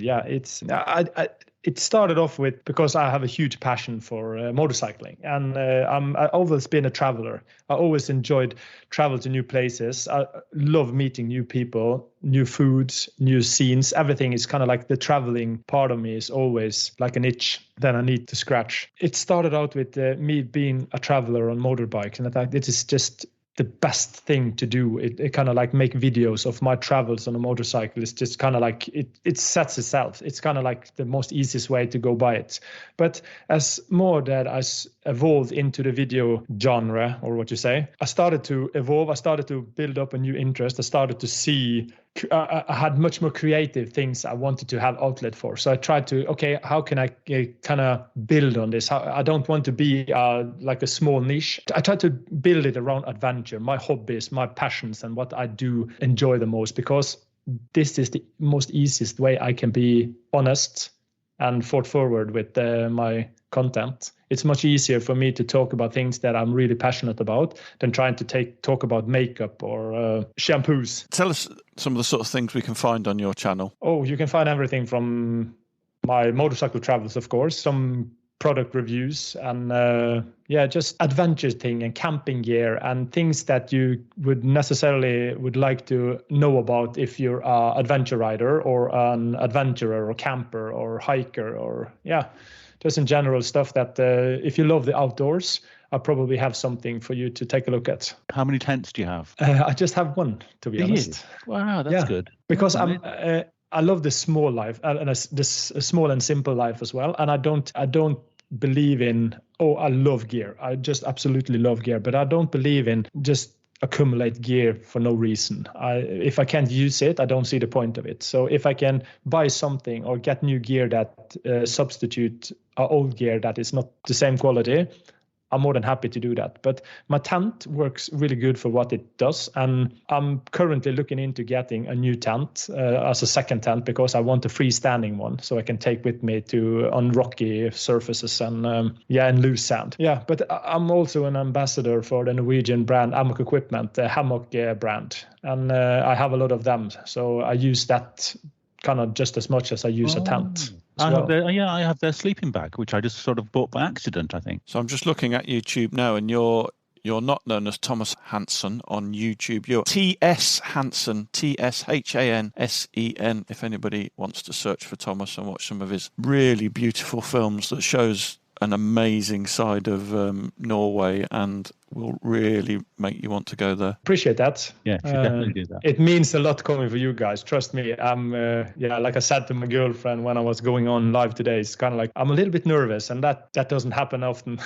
Speaker 2: it started off with because I have a huge passion for motorcycling, and I've always been a traveler. I always enjoyed travel to new places. I love meeting new people, new foods, new scenes. Everything is kind of like the traveling part of me is always like an itch that I need to scratch. It started out with me being a traveler on motorbikes, and I thought this is just the best thing to do. It kind of like make videos of my travels on a motorcycle. It's just kind of like it sets itself. It's kind of like the most easiest way to go by it. But as more that I evolved into the video genre, or what you say, I started to evolve. I started to build up a new interest. I started to see I had much more creative things I wanted to have outlet for. So I tried to, okay, how can I kind of build on this? I don't want to be like a small niche. I tried to build it around adventure, my hobbies, my passions, and what I do enjoy the most, because this is the most easiest way I can be honest and forward with my content. It's much easier for me to talk about things that I'm really passionate about than trying to talk about makeup or shampoos.
Speaker 1: Tell us some of the sort of things we can find on your channel.
Speaker 2: Oh, you can find everything from my motorcycle travels, of course, some product reviews, and just adventure thing and camping gear and things that you would like to know about if you're an adventure rider or an adventurer or camper or hiker, or just in general stuff that if you love the outdoors, I probably have something for you to take a look at.
Speaker 3: How many tents do you have?
Speaker 2: I just have one, to be honest.
Speaker 3: Wow, that's good.
Speaker 2: Because I love the small life and this small and simple life as well. And I don't believe in, I love gear. I just absolutely love gear, but I don't believe in just accumulate gear for no reason. If I can't use it, I don't see the point of it. So if I can buy something or get new gear that substitute old gear that is not the same quality, I'm more than happy to do that. But my tent works really good for what it does. And I'm currently looking into getting a new tent as a second tent, because I want a freestanding one so I can take with me on rocky surfaces and loose sand. Yeah, but I'm also an ambassador for the Norwegian brand Hammock Equipment, the hammock brand. And I have a lot of them. So I use that kind of just as much as I use a tent.
Speaker 3: I have their sleeping bag, which I just sort of bought by accident, I think.
Speaker 1: So I'm just looking at YouTube now, and you're not known as Thomas Hansen on YouTube. You're T.S. Hansen, T.S.Hansen. If anybody wants to search for Thomas and watch some of his really beautiful films that shows an amazing side of Norway and will really make you want to go there.
Speaker 2: Appreciate that.
Speaker 3: Yeah, you should definitely do that.
Speaker 2: It means a lot coming for you guys. Trust me. I'm, like I said to my girlfriend when I was going on live today, it's kind of like I'm a little bit nervous, and that doesn't happen often.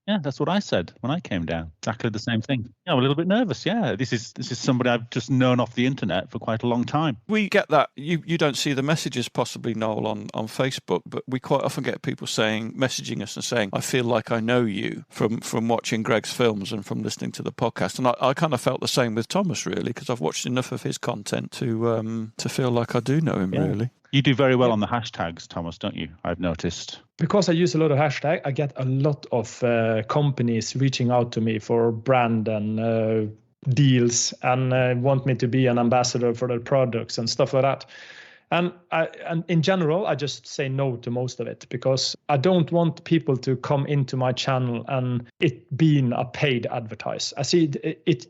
Speaker 3: Yeah, that's what I said when I came down. Exactly the same thing. Yeah, I'm a little bit nervous. Yeah, this is somebody I've just known off the internet for quite a long time.
Speaker 1: We get that. You don't see the messages possibly, Noel, on Facebook, but we quite often get people messaging us and saying, I feel like I know you from watching Greg's films and from listening to the podcast. And I kind of felt the same with Thomas, really, because I've watched enough of his content to feel like I do know him, really.
Speaker 3: You do very well on the hashtags, Thomas, don't you? I've noticed.
Speaker 2: Because I use a lot of hashtags, I get a lot of companies reaching out to me for brand and deals and want me to be an ambassador for their products and stuff like that. And in general, I just say no to most of it, because I don't want people to come into my channel and it being a paid advertise. I see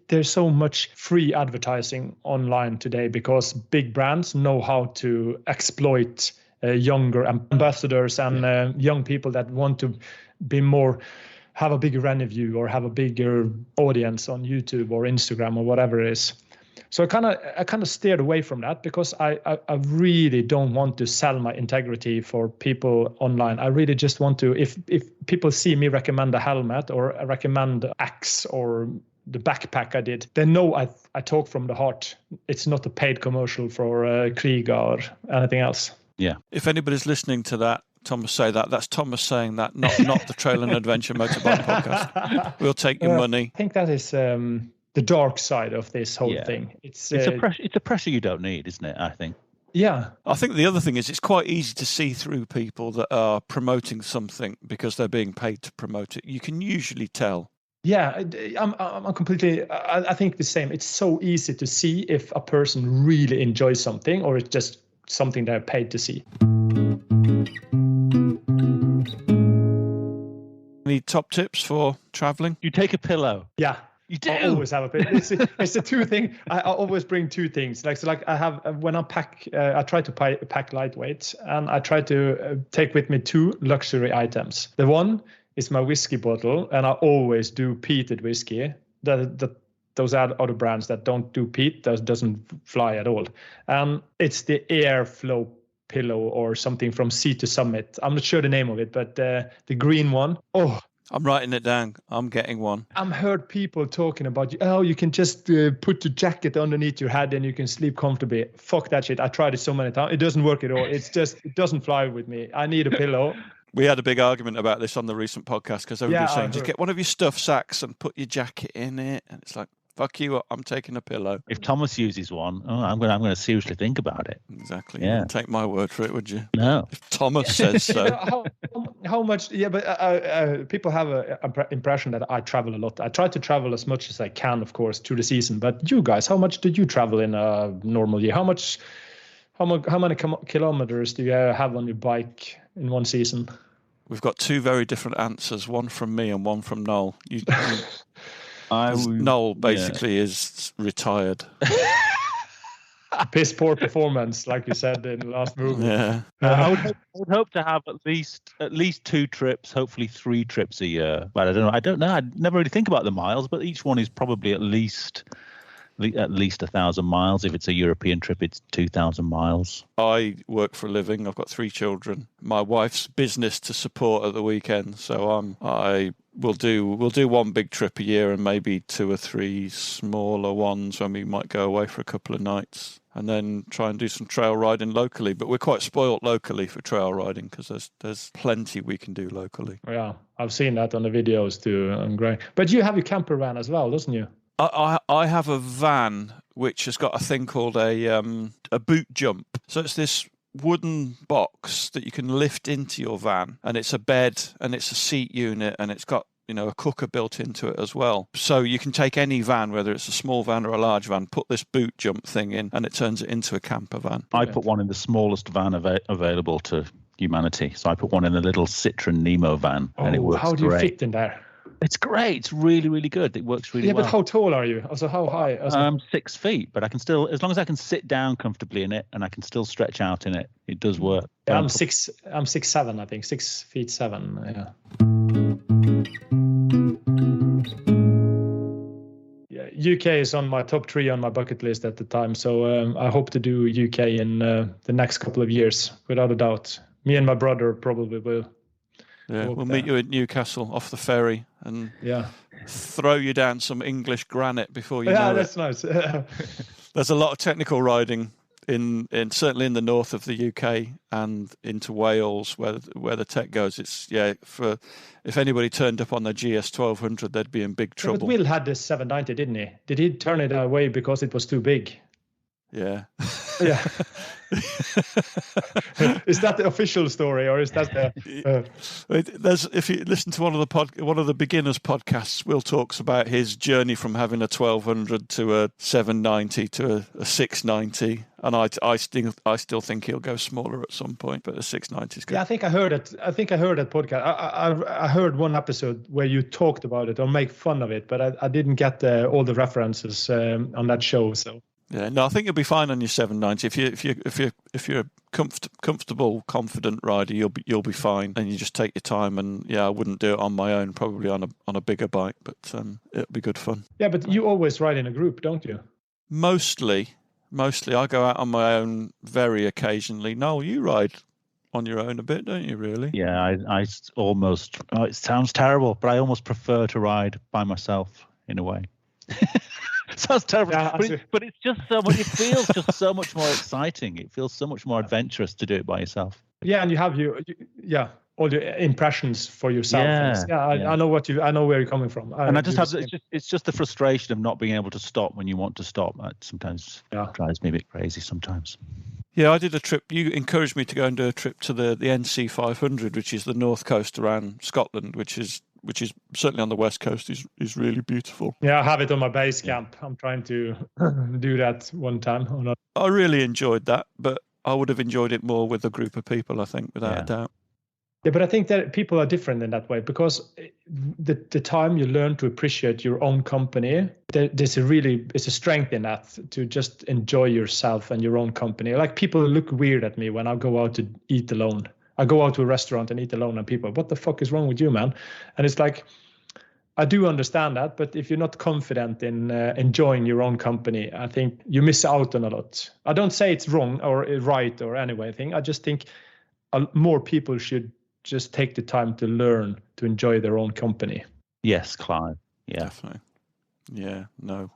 Speaker 2: there's so much free advertising online today because big brands know how to exploit younger ambassadors and young people that want to be more, have a bigger revenue or have a bigger audience on YouTube or Instagram or whatever it is. So I kind of steered away from that, because I really don't want to sell my integrity for people online. I really just want to, if people see me recommend a helmet or recommend axe or the backpack I did, they know I talk from the heart. It's not a paid commercial for Krieg or anything else.
Speaker 3: Yeah.
Speaker 1: If anybody's listening to that, Thomas say that. That's Thomas saying that, not the Trail and Adventure Motorbike Podcast. We'll take your money.
Speaker 2: I think that is the dark side of this whole thing. It's
Speaker 3: a pressure you don't need, isn't it? I think.
Speaker 2: Yeah.
Speaker 1: I think the other thing is it's quite easy to see through people that are promoting something because they're being paid to promote it. You can usually tell.
Speaker 2: Yeah, I'm completely. I think the same. It's so easy to see if a person really enjoys something or it's just something they're paid to see.
Speaker 1: Any top tips for traveling?
Speaker 3: You take a pillow.
Speaker 2: Yeah.
Speaker 3: You do.
Speaker 2: I always have a pillow. It's the two thing. I always bring two things. Like I have when I pack, I try to pack lightweight, and I try to take with me two luxury items. The one is my whiskey bottle, and I always do peated whiskey. Those other brands that don't do peat, doesn't fly at all. It's the airflow pillow or something from Sea to Summit. I'm not sure the name of it, but the green one. Oh,
Speaker 1: I'm writing it down. I'm getting one.
Speaker 2: I've heard people talking about, you can just put the jacket underneath your head and you can sleep comfortably. Fuck that shit. I tried it so many times. It doesn't work at all. It's just, it doesn't fly with me. I need a pillow.
Speaker 1: We had a big argument about this on the recent podcast because everybody's saying, just get one of your stuff sacks and put your jacket in it. And it's like, fuck you, I'm taking a pillow.
Speaker 3: If Thomas uses one, I'm going to seriously think about it.
Speaker 1: Exactly.
Speaker 3: Yeah.
Speaker 1: You wouldn't take my word for it, would you?
Speaker 3: No.
Speaker 1: If Thomas says so.
Speaker 2: How much? Yeah, but people have an impression that I travel a lot. I try to travel as much as I can, of course, through the season. But you guys, how much did you travel in a normal year? How many kilometers do you have on your bike in one season?
Speaker 1: We've got two very different answers, one from me and one from Noel. Noel basically is retired.
Speaker 2: Piss poor performance, like you said in the last movie.
Speaker 1: Yeah.
Speaker 3: I would hope to have at least 2 trips, hopefully 3 trips a year. But I don't know. I never really think about the miles, but each one is probably at least 1,000 miles. If it's a European trip, it's 2,000 miles.
Speaker 1: I work for a living. I've got 3 children. My wife's business to support at the weekend, so we'll do one big trip a year and maybe 2 or 3 smaller ones when we might go away for a couple of nights, and then try and do some trail riding locally. But we're quite spoilt locally for trail riding because there's plenty we can do locally.
Speaker 2: Yeah, I've seen that on the videos too. And great. But you have your camper van as well, doesn't you?
Speaker 1: I have a van which has got a thing called a boot jump. So it's this wooden box that you can lift into your van, and it's a bed and it's a seat unit, and it's got a cooker built into it as well. So you can take any van, whether it's a small van or a large van, put this boot jump thing in, and it turns it into a camper van.
Speaker 3: I put one in the smallest van available to humanity. So I put one in a little Citroen Nemo van, and it works great.
Speaker 2: How do you fit in there?
Speaker 3: It's great. It's really, really good. It works really well.
Speaker 2: Yeah, but how tall are you? Also, how high?
Speaker 3: I'm 6 feet, but I can still, as long as I can sit down comfortably in it and I can still stretch out in it, it does work.
Speaker 2: Yeah, I'm 6'7", I think, 6'7". Yeah. UK is on my top 3 on my bucket list at the time, so I hope to do UK in the next couple of years, without a doubt. Me and my brother probably will.
Speaker 1: Yeah, we'll meet you at Newcastle off the ferry and throw you down some English granite before you know it.
Speaker 2: Yeah, that's nice.
Speaker 1: There's a lot of technical riding in certainly in the north of the UK and into Wales where the tech goes. It's if anybody turned up on their GS 1200, they'd be in big trouble.
Speaker 2: But Will had this 790, didn't he? Did he turn it away because it was too big?
Speaker 1: Yeah.
Speaker 2: Yeah. Is that the official story, or is that the?
Speaker 1: If you listen to one of the beginners podcasts, Will talks about his journey from having a 1200 to a 790 to a 690, and I still think he'll go smaller at some point, but the 690 is good.
Speaker 2: Yeah, I think I heard it. I think I heard that podcast. I heard one episode where you talked about it or make fun of it, but I didn't get all the references on that show. So.
Speaker 1: Yeah, no, I think you'll be fine on your 790. If you're a comfortable, confident rider, you'll be fine, and you just take your time. And I wouldn't do it on my own, probably on a bigger bike, but it'll be good fun.
Speaker 2: Yeah, but you always ride in a group, don't you?
Speaker 1: Mostly, I go out on my own very occasionally. Noel, you ride on your own a bit, don't you? Really?
Speaker 3: Yeah, I almost. It sounds terrible, but I almost prefer to ride by myself in a way. Sounds terrible, but it's just so much. It feels just so much more exciting. It feels so much more adventurous to do it by yourself.
Speaker 2: Yeah, and you have all your impressions for yourself. I know I know where you're coming from.
Speaker 3: And I just have it's just the frustration of not being able to stop when you want to stop. That sometimes drives me a bit crazy. Sometimes.
Speaker 1: Yeah, I did a trip. You encouraged me to go and do a trip to the NC 500, which is the north coast around Scotland, which is certainly on the west coast is really beautiful.
Speaker 2: Yeah, I have it on my base camp. I'm trying to do that one time.
Speaker 1: I really enjoyed that, but I would have enjoyed it more with a group of people, I think, without a doubt.
Speaker 2: Yeah, but I think that people are different in that way, because the time you learn to appreciate your own company, there's a strength in that, to just enjoy yourself and your own company. Like, people look weird at me when I go out to eat alone. I go out to a restaurant and eat alone, and people, what the fuck is wrong with you, man? And it's like, I do understand that, but if you're not confident in enjoying your own company, I think you miss out on a lot. I don't say it's wrong or right or anything. I just think more people should just take the time to learn to enjoy their own company.
Speaker 3: Yes, Clive. Yeah.
Speaker 1: Definitely. Yeah, no.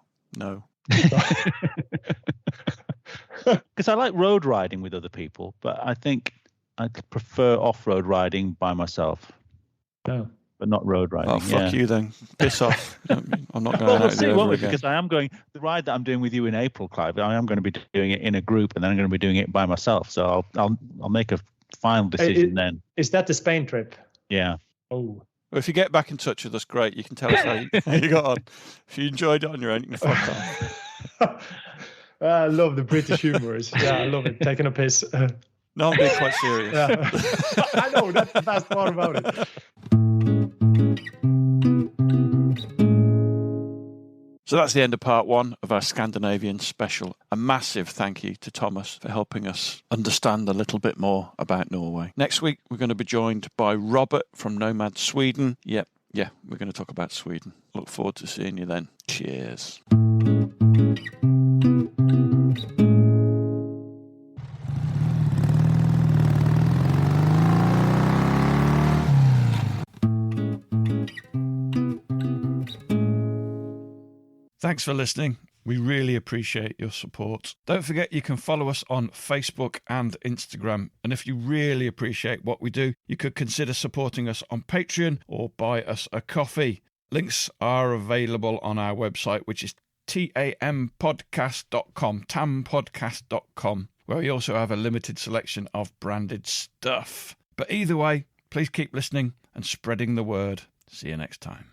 Speaker 3: Because I like road riding with other people, but I think I prefer off-road riding by myself.
Speaker 2: Yeah.
Speaker 3: But not road riding.
Speaker 1: Oh, fuck you then. Piss off. I'm not going
Speaker 3: Well,
Speaker 1: out
Speaker 3: we'll
Speaker 1: with
Speaker 3: see,
Speaker 1: you
Speaker 3: won't
Speaker 1: ever
Speaker 3: we?
Speaker 1: again.
Speaker 3: Because I am going, the ride that I'm doing with you in April, Clive, I am going to be doing it in a group, and then I'm going to be doing it by myself. So I'll make a final decision then.
Speaker 2: Is that the Spain trip?
Speaker 3: Yeah.
Speaker 2: Oh.
Speaker 1: Well, if you get back in touch with us, great. You can tell us how you got on. If you enjoyed it on your own, you can fuck off.
Speaker 2: I love the British humor. Yeah, I love it. Taking a piss.
Speaker 1: No, I'm being quite serious.
Speaker 2: Yeah. I know, that's the best part about it.
Speaker 1: So that's the end of part 1 of our Scandinavian special. A massive thank you to Thomas for helping us understand a little bit more about Norway. Next week, we're going to be joined by Robert from Nomad Sweden. Yeah, we're going to talk about Sweden. Look forward to seeing you then. Cheers. Thanks for listening. We really appreciate your support. Don't forget you can follow us on Facebook and Instagram. And if you really appreciate what we do, you could consider supporting us on Patreon or buy us a coffee. Links are available on our website, which is tampodcast.com, tampodcast.com, where we also have a limited selection of branded stuff. But either way, please keep listening and spreading the word. See you next time.